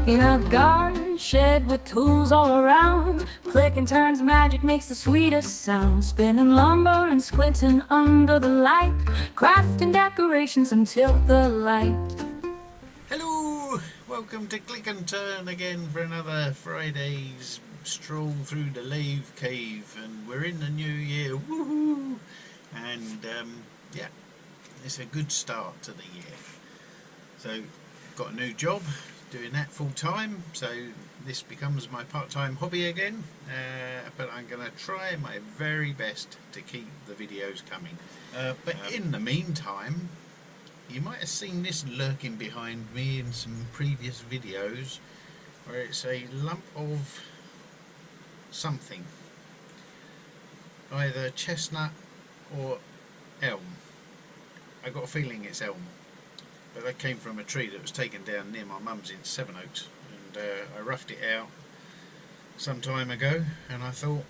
In a garden shed with tools all around, click and turn's magic makes the sweetest sound. Spinning lumber and squinting under the light, crafting decorations until the light. Hello, welcome to Click and Turn again for another Friday's stroll through the lathe cave, and we're in the new year, woohoo! And yeah, it's a good start to the year. So, got a new job, doing that full time, so this becomes my part-time hobby again, but I'm going to try my very best to keep the videos coming. But in the meantime, you might have seen this lurking behind me in some previous videos, where it's a lump of something, either chestnut or elm. I got a feeling it's elm, but that came from a tree that was taken down near my mum's in Sevenoaks, and I roughed it out some time ago, and I thought,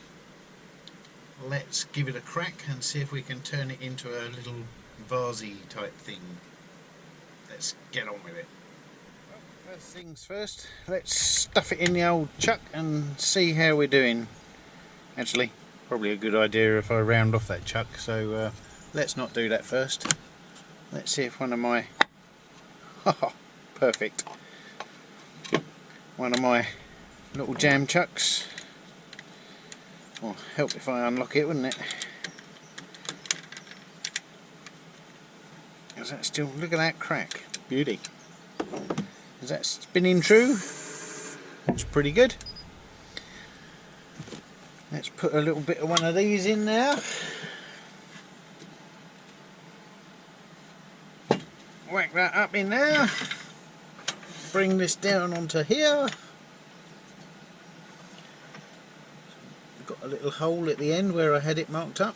let's give it a crack and see if we can turn it into a little vasey type thing. Let's get on with it. Well, first things first, let's stuff it in the old chuck and see how we're doing. Actually, probably a good idea if I round off that chuck, so let's not do that first. Let's see if one of my perfect, one of my little jam chucks, well, help if I unlock it, wouldn't it? Is that still, look at that crack, beauty. Is that spinning true? That's pretty good. Let's put a little bit of one of these in there. Whack that up in there. Bring this down onto here. I've got a little hole at the end where I had it marked up.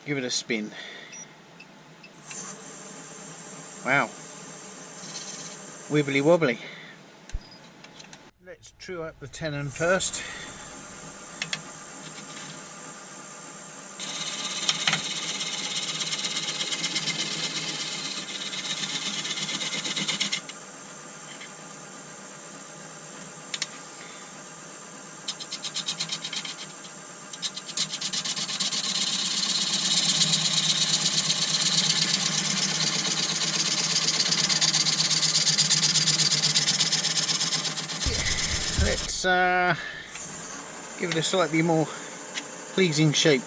Give it a spin. Wow. Wibbly wobbly. Let's true up the tenon first. Let's give it a slightly more pleasing shape.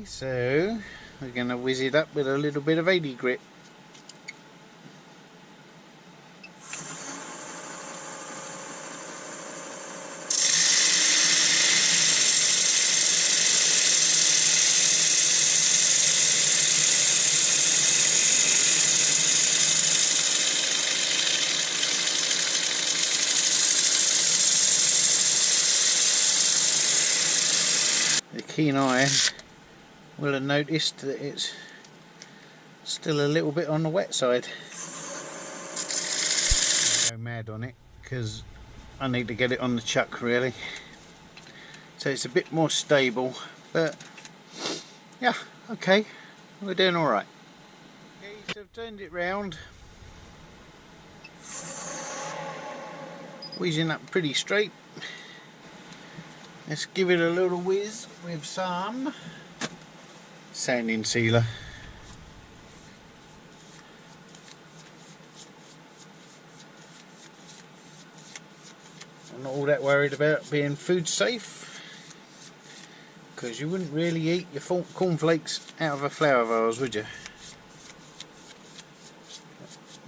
So we're going to whiz it up with a little bit of 80 grit. The keen eye will have noticed that it's Still a little bit on the wet side. Go mad on it because I need to get it on the chuck really, so it's a bit more stable, but yeah, okay, we're doing alright. Okay, so I've turned it round, wheezing up pretty straight. Let's give it a little whiz with some sanding sealer. I'm not all that worried about being food safe, because you wouldn't really eat your cornflakes out of a flour vase, would you?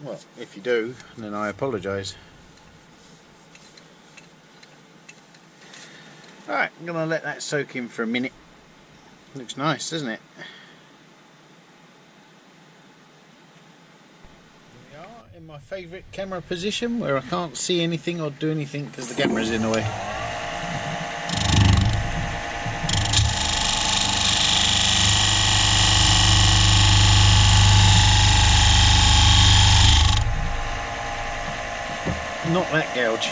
Well, if you do, then I apologise. Right, I'm going to let that soak in for a minute. Looks nice, doesn't it? Here we are in my favourite camera position, where I can't see anything or do anything because the camera's in the way. Not that gouge.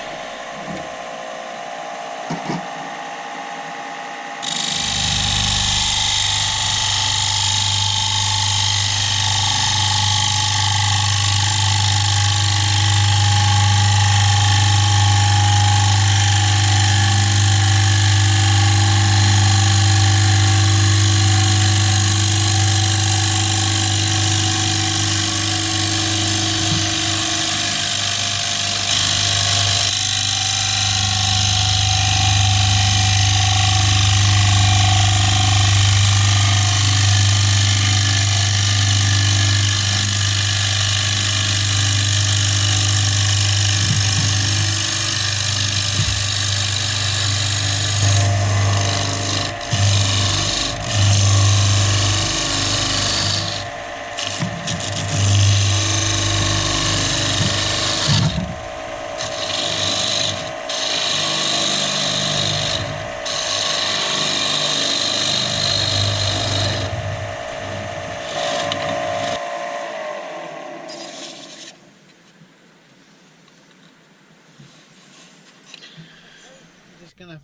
Gonna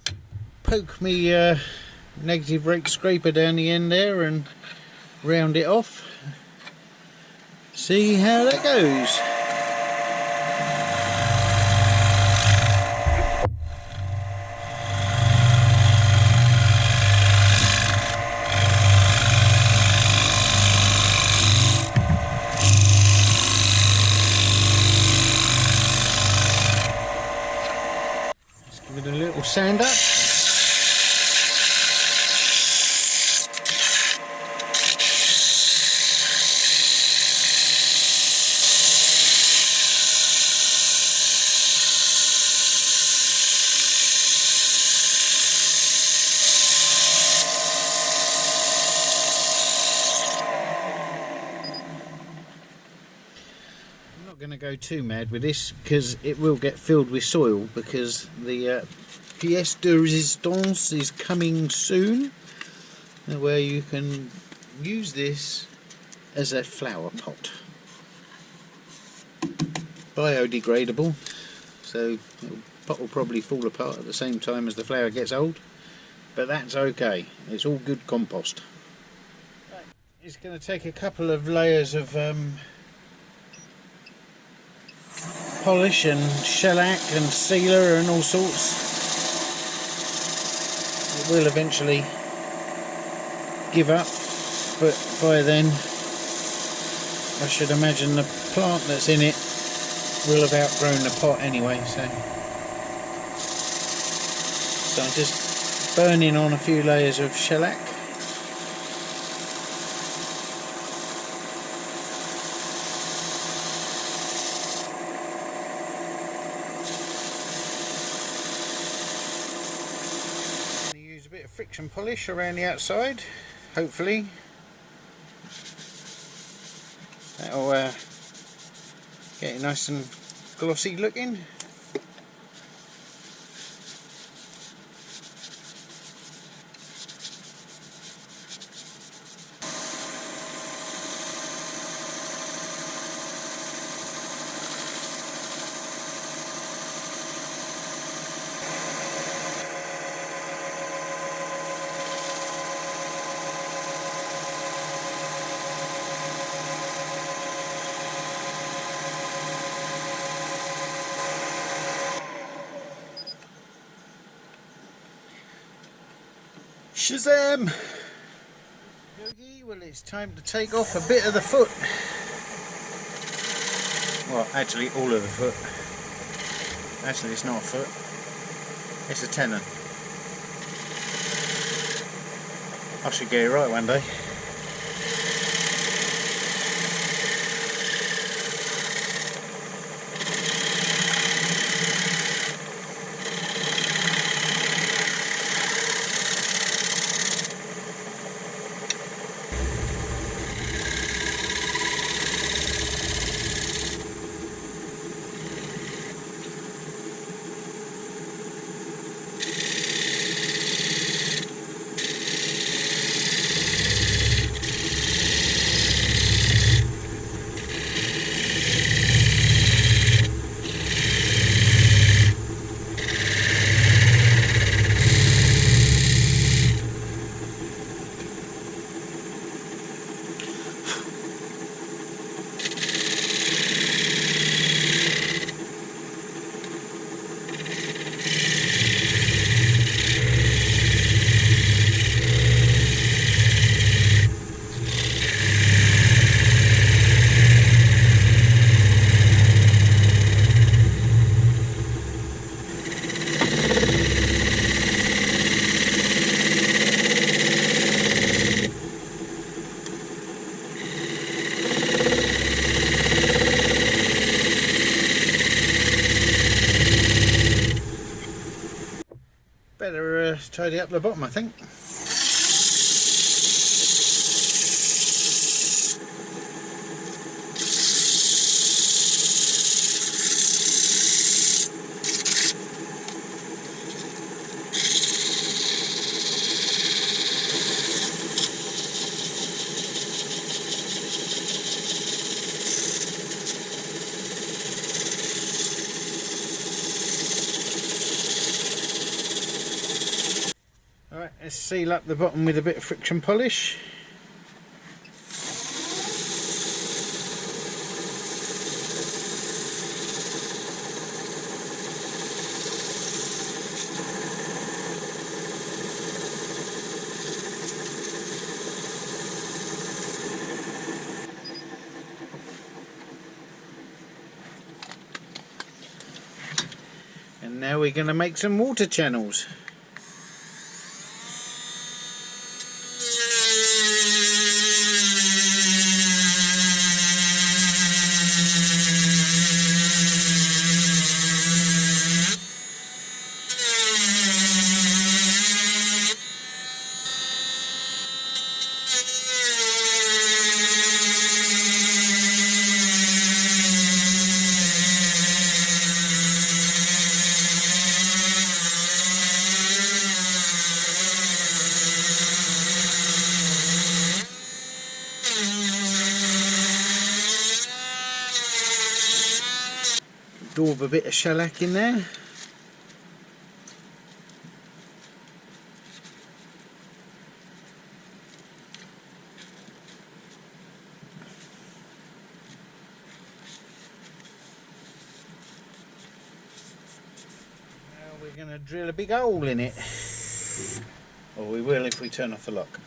poke me negative rake scraper down the end there and round it off. See how that goes. Give it a little sand up. I'm not going to go too mad with this because it will get filled with soil, because the pièce de résistance is coming soon, where you can use this as a flower pot. Biodegradable, so the pot will probably fall apart at the same time as the flower gets old, but that's okay, it's all good compost. Right. It's going to take a couple of layers of polish and shellac and sealer and all sorts. It will eventually give up, but by then I should imagine the plant that's in it will have outgrown the pot anyway, so I'm just burning on a few layers of shellac. Friction polish around the outside, hopefully that'll get it nice and glossy looking. Shazam! Yogi, well, it's time to take off a bit of the foot. Well, actually all of the foot. Actually it's not a foot, it's a tenon. I should get it right one day. Better tidy up the bottom, I think. Alright, let's seal up the bottom with a bit of friction polish. And now we're going to make some water channels. Daub a bit of shellac in there. Now we're going to drill a big hole in it. Or we will if we turn off the lock.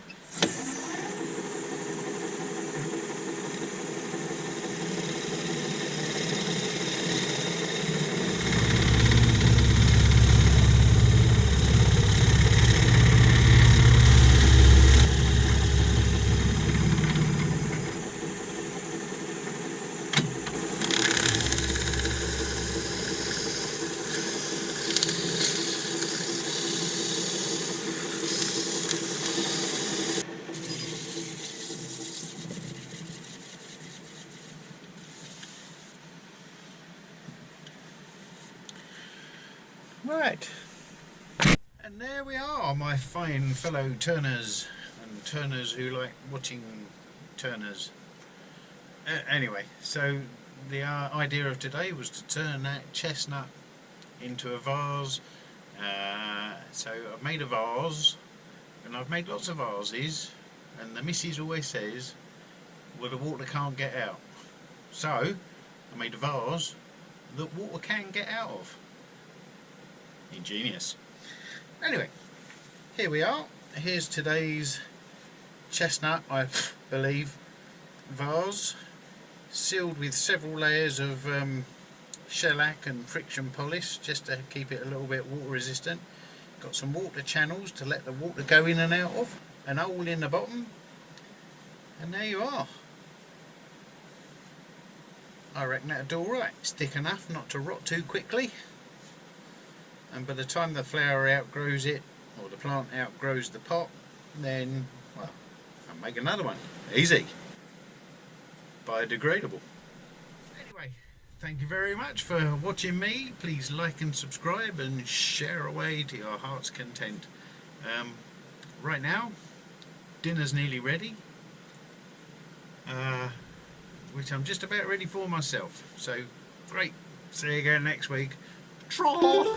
Right, and there we are, my fine fellow turners and turners who like watching turners. Anyway, so the idea of today was to turn that chestnut into a vase. So I've made a vase, and I've made lots of vases, and the missus always says, well, the water can't get out. So I made a vase that water can get out of. Ingenious. Anyway, here we are. here's today's chestnut, I believe, vase, sealed with several layers of shellac and friction polish just to keep it a little bit water resistant. Got some water channels to let the water go in and out of, an hole in the bottom, and there you are. I reckon that'll do alright. It's thick enough not to rot too quickly, and by the time the flower outgrows it, or the plant outgrows the pot, then, well, I'll make another one. Easy. Biodegradable. Anyway, thank you very much for watching me. Please like and subscribe and share away to your heart's content. Right now, dinner's nearly ready, which I'm just about ready for myself. So, great. See you again next week. Troll!